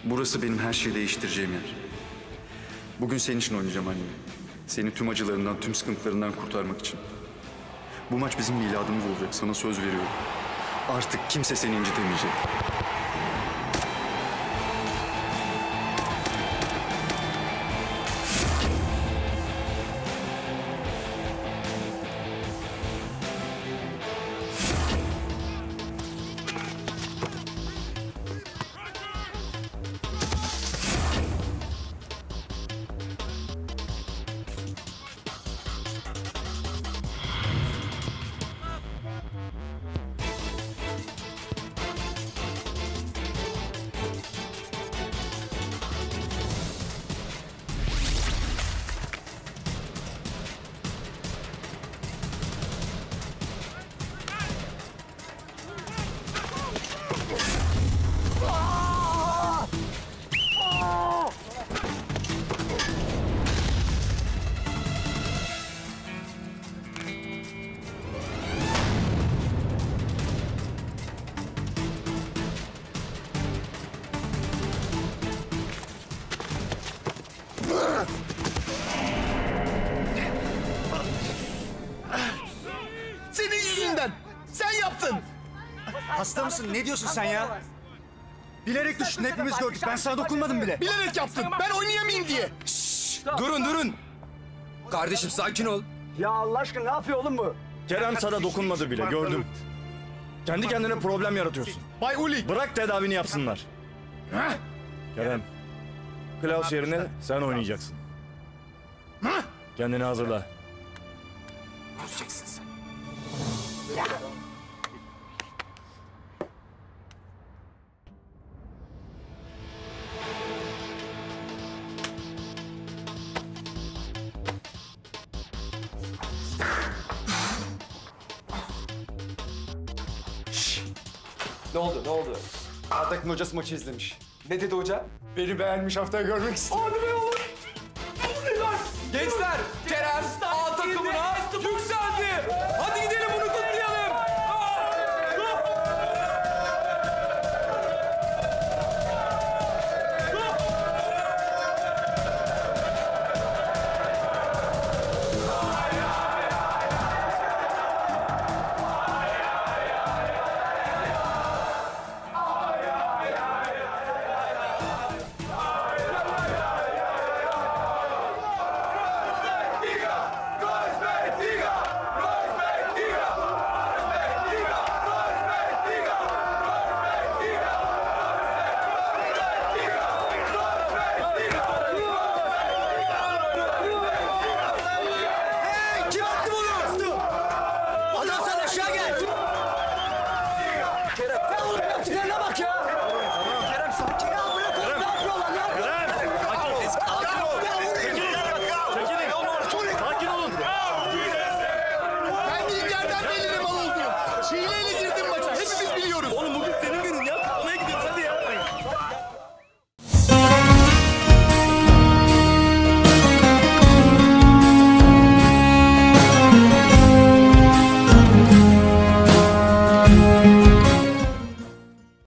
Burası benim her şeyi değiştireceğim yer. Bugün senin için oynayacağım anne. Seni tüm acılarından, tüm sıkıntılarından kurtarmak için. Bu maç bizim miladımız olacak, sana söz veriyorum. Artık kimse seni incitemeyecek. Senin yüzünden! Sen yaptın! Hasta mısın? Ne diyorsun sen ya? Bilerek düştün, hepimiz gördük. Ben sana dokunmadım bile. Bilerek yaptın! Ben oynayamayayım diye! Durun. Kardeşim sakin ol. Ya Allah aşkına ne yapıyor oğlum bu? Kerem sana dokunmadı bile, gördüm. Kendi kendine problem yaratıyorsun. Bay Ulik! Bırak tedavini yapsınlar. Kerem, Klaus yerine sen oynayacaksın. Kendini hazırla. Göreceksin sen. Ne oldu? Takımın hocası maçı izlemiş. Ne dedi hoca? Beni beğenmiş, haftaya görmek istiyor. Gençler!